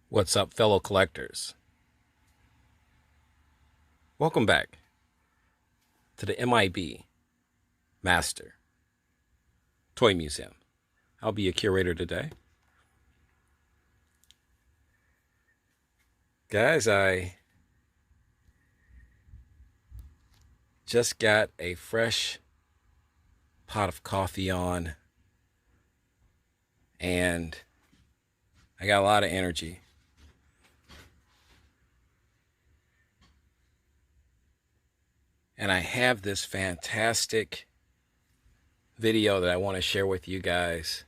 What's up, fellow collectors? Welcome back to the M.I.B. Master Toy Museum. I'll be your curator today. Guys, I just got a fresh pot of coffee on, and I got a lot of energy. And I have this fantastic video that I want to share with you guys.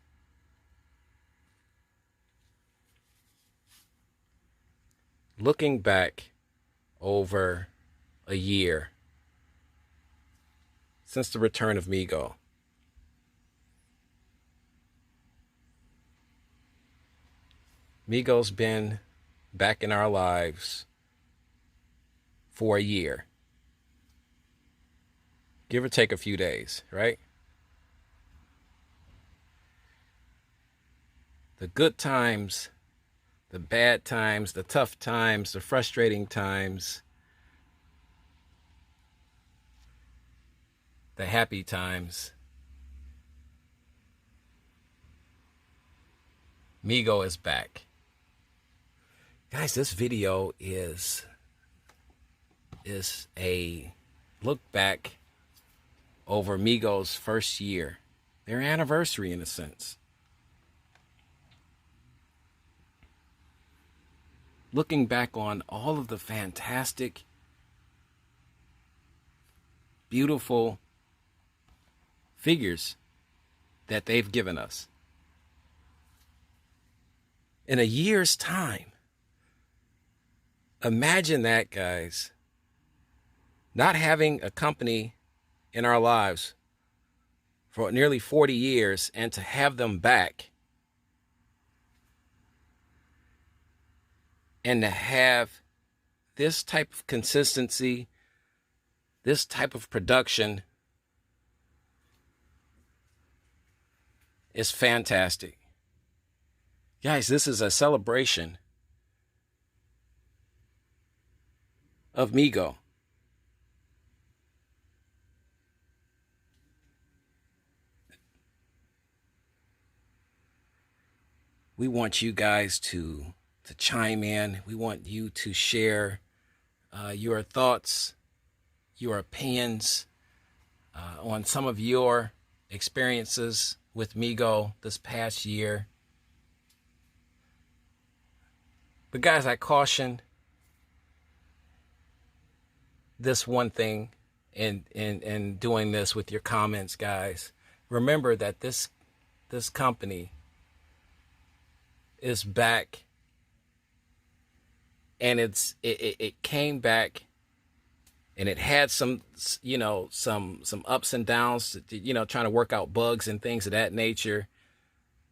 Looking back over a year since the return of MEGO. MEGO's been back in our lives for a year. Give or take a few days, right? The good times, the bad times, the tough times, the frustrating times, the happy times. MEGO is back. Guys, this video is a look back over MEGO's first year, their anniversary in a sense. Looking back on all of the fantastic, beautiful figures that they've given us. In a year's time, imagine that, guys. Not having a company in our lives for nearly 40 years and to have them back and to have this type of consistency, this type of production is fantastic. Guys, this is a celebration of MEGO. We want you guys to chime in. We want you to share your thoughts, your opinions on some of your experiences with MEGO this past year. But guys, I caution this one thing in doing this with your comments, guys. Remember that this company is back, and it came back, and it had some some ups and downs, trying to work out bugs and things of that nature.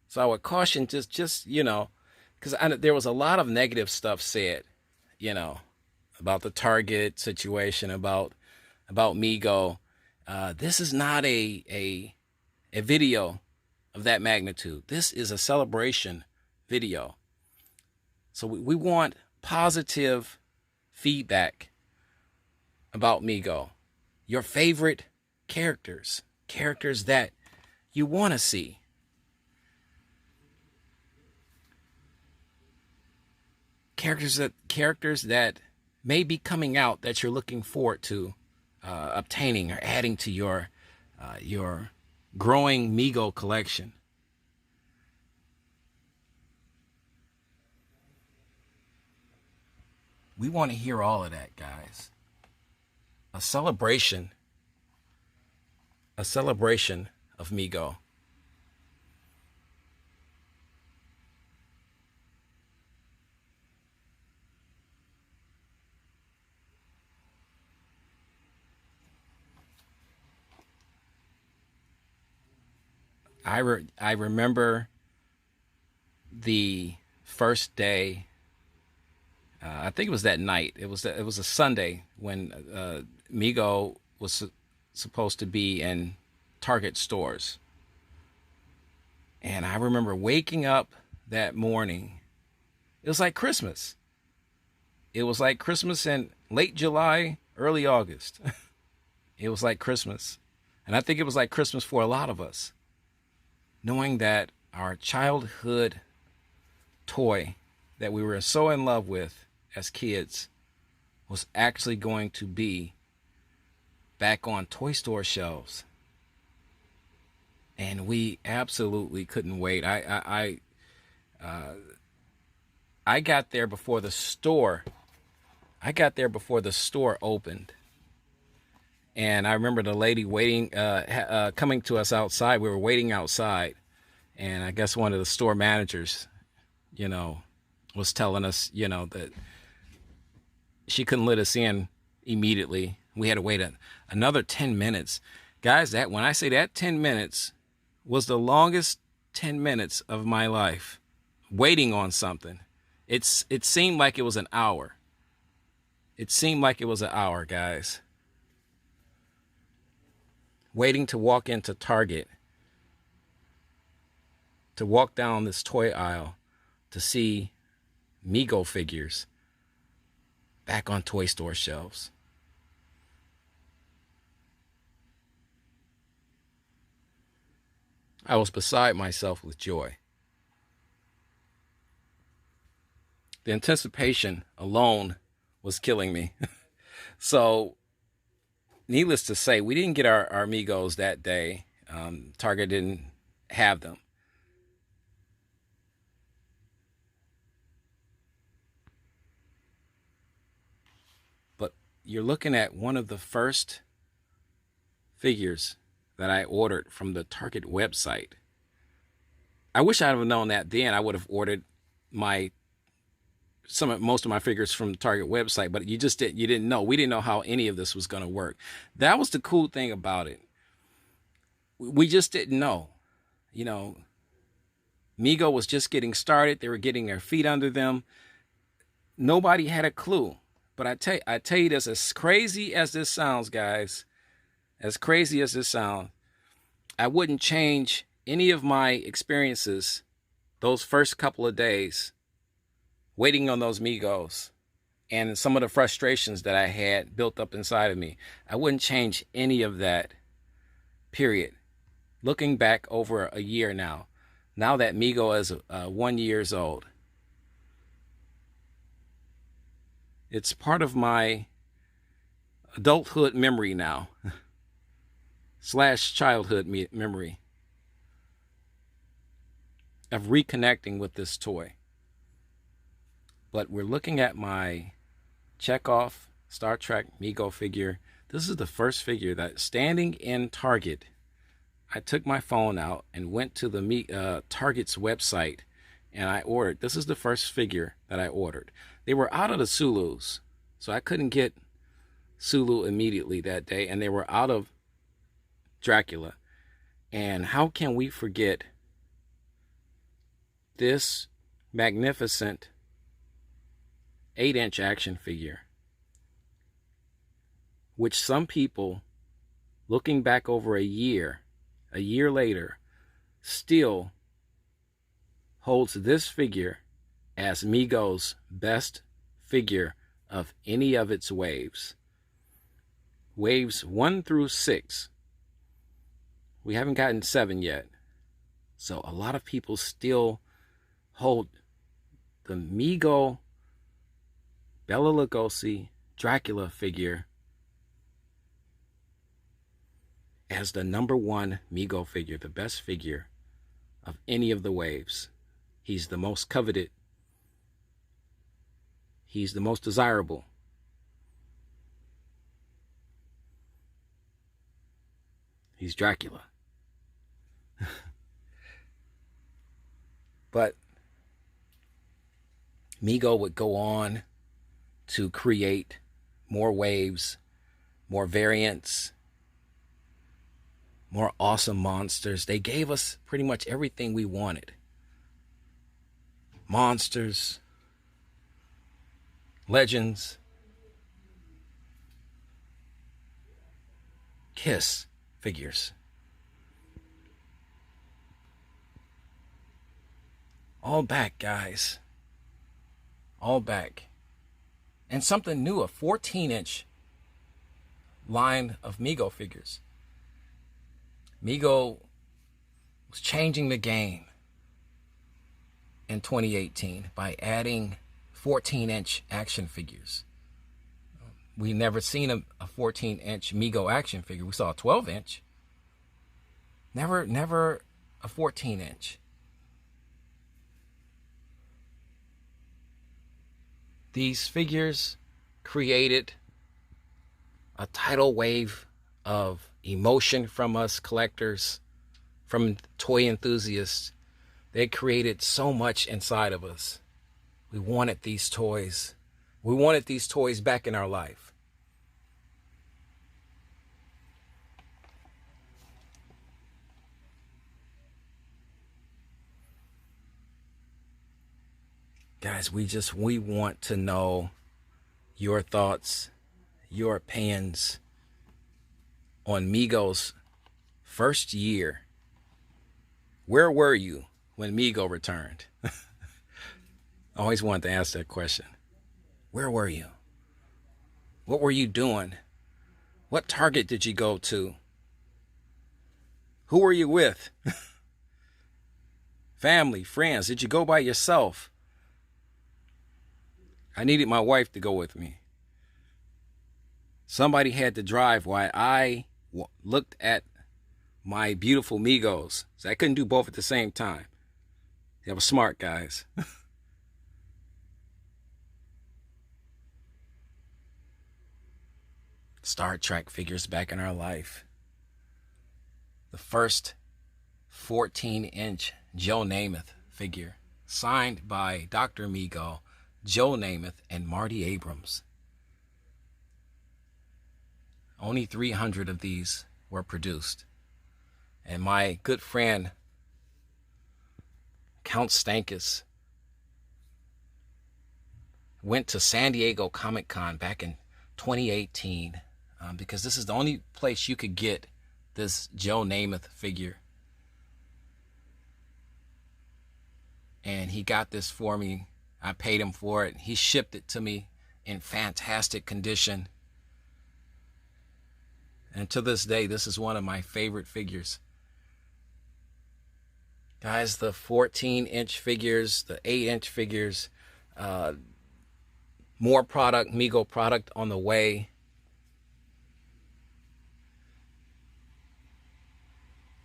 So I would caution just because there was a lot of negative stuff said, about the Target situation, about MEGO. This is not a video of that magnitude. This is a celebration video. So we want positive feedback about MEGO. Your favorite characters that you want to see. Characters that may be coming out that you're looking forward to obtaining or adding to your growing MEGO collection. We want to hear all of that, guys. A celebration of MEGO. I remember the first day. I think it was that night. It was a Sunday when MEGO was supposed to be in Target stores. And I remember waking up that morning It was like Christmas. It was like Christmas in late July, early August. It was like Christmas. And I think it was like Christmas for a lot of us, knowing that our childhood toy that we were so in love with as kids was actually going to be back on toy store shelves. And we absolutely couldn't wait. I got there before the store. I got there before the store opened. And I remember the lady waiting, coming to us outside. We were waiting outside. And I guess one of the store managers, was telling us, that she couldn't let us in immediately. We had to wait another 10 minutes. Guys, that when I say that 10 minutes was the longest 10 minutes of my life, waiting on something. It seemed like it was an hour. It seemed like it was an hour, guys. Waiting to walk into Target, to walk down this toy aisle, to see Mego figures back on toy store shelves. I was beside myself with joy. The anticipation alone was killing me. So, needless to say, we didn't get our MEGO'S that day. Target didn't have them. But you're looking at one of the first figures that I ordered from the Target website. I wish I'd have known that then. I would have ordered most of my figures from the Target website, but you didn't know. We didn't know how any of this was going to work. That was the cool thing about it. We just didn't know. Mego was just getting started. They were getting their feet under them. Nobody had a clue. But I tell you this, as crazy as this sounds, guys, as crazy as this sounds, I wouldn't change any of my experiences those first couple of days waiting on those MEGO'S and some of the frustrations that I had built up inside of me. I wouldn't change any of that, period. Looking back over a year now that MEGO is 1 year old, it's part of my adulthood memory now, / childhood memory of reconnecting with this toy. But we're looking at my Chekhov Star Trek MEGO figure. This is the first figure that, standing in Target, I took my phone out and went to the Target's website and I ordered. This is the first figure that I ordered. They were out of the Sulus, so I couldn't get Sulu immediately that day, and they were out of Dracula. And how can we forget this magnificent 8-inch action figure, which some people, looking back over a year later, still holds this figure as MEGO'S best figure of any of its waves. Waves 1 through 6. We haven't gotten 7 yet. So a lot of people still hold the MEGO Bela Lugosi Dracula figure as the #1 MEGO figure, the best figure of any of the waves. He's the most coveted. He's the most desirable. He's Dracula. But MEGO would go on to create more waves, more variants, more awesome monsters. They gave us pretty much everything we wanted. Monsters, legends, Kiss figures. All back, guys. all back. And something new, a 14-inch line of Mego figures. Mego was changing the game in 2018 by adding 14-inch action figures. We never seen a 14-inch Mego action figure. We saw a 12-inch. Never a 14-inch. These figures created a tidal wave of emotion from us collectors, from toy enthusiasts. They created so much inside of us. We wanted these toys. We wanted these toys back in our life. Guys, we want to know your thoughts, your opinions on MEGO'S first year. Where were you when MEGO returned? I always wanted to ask that question. Where were you? What were you doing? What Target did you go to? Who were you with? Family, friends, did you go by yourself? I needed my wife to go with me. Somebody had to drive while I looked at my beautiful MEGO'S. So I couldn't do both at the same time. They were smart, guys. Star Trek figures back in our life. The first 14-inch Joe Namath figure, signed by Dr. Mego, Joe Namath, and Marty Abrams. Only 300 of these were produced. And my good friend, Count Stankus, went to San Diego Comic-Con back in 2018 because this is the only place you could get this Joe Namath figure. And he got this for me. I paid him for it. He shipped it to me in fantastic condition. And to this day, this is one of my favorite figures. Guys, the 14-inch figures, the 8-inch figures, more product, Mego product on the way.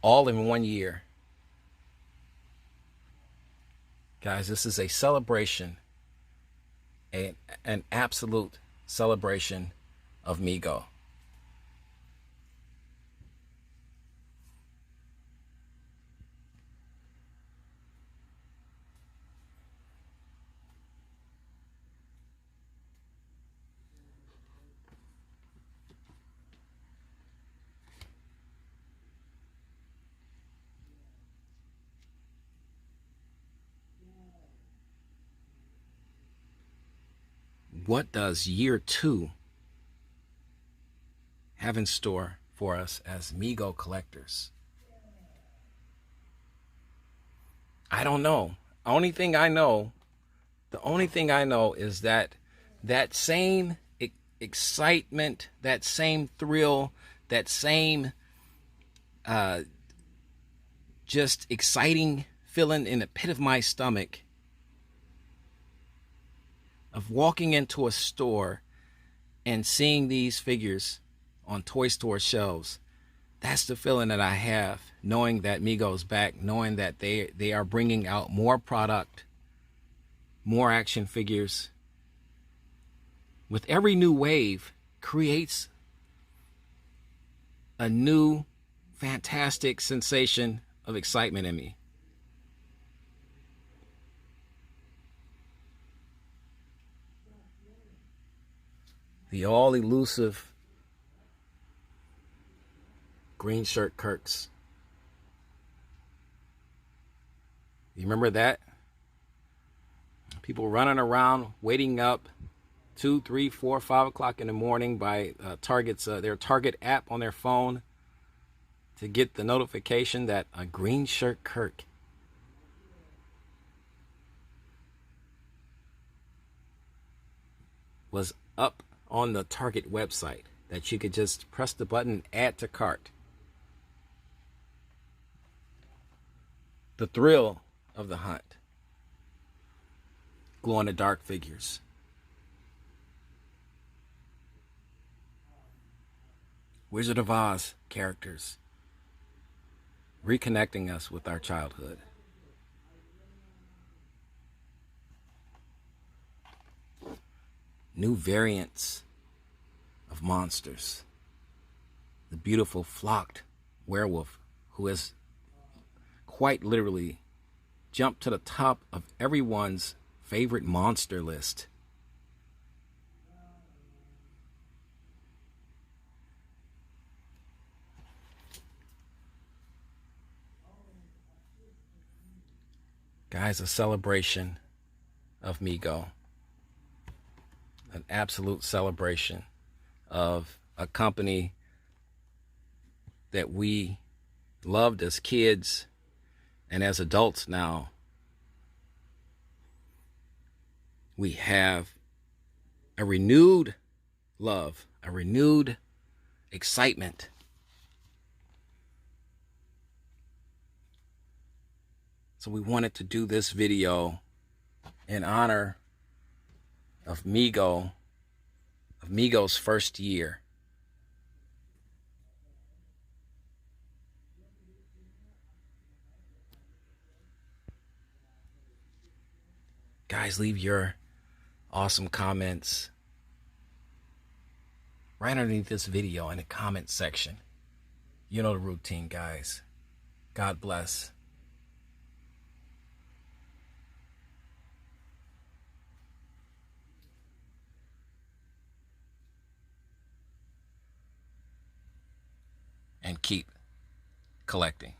All in 1 year. Guys, this is a celebration, an absolute celebration of Mego. What does year 2 have in store for us as Mego collectors? I don't know. The only thing I know is that that same excitement, that same thrill, that same just exciting feeling in the pit of my stomach of walking into a store and seeing these figures on toy store shelves. That's the feeling that I have, knowing that Mego's back, knowing that they are bringing out more product, more action figures. With every new wave creates a new fantastic sensation of excitement in me. The all elusive green shirt Kirks. You remember that? People running around, waiting up 2, 3, 4, 5 o'clock in the morning by Target's their Target app on their phone to get the notification that a green shirt Kirk was up on the Target website that you could just press the button, add to cart. The thrill of the hunt. Glow-in-the-dark figures. Wizard of Oz characters. Reconnecting us with our childhood. New variants of monsters. The beautiful flocked werewolf who has quite literally jumped to the top of everyone's favorite monster list. Guys, a celebration of MEGO. An absolute celebration of a company that we loved as kids and as adults now. We have a renewed love, a renewed excitement. So we wanted to do this video in honor of MEGO, of MEGO's first year. Guys, leave your awesome comments right underneath this video in the comment section. You know the routine, guys. God bless. And keep collecting.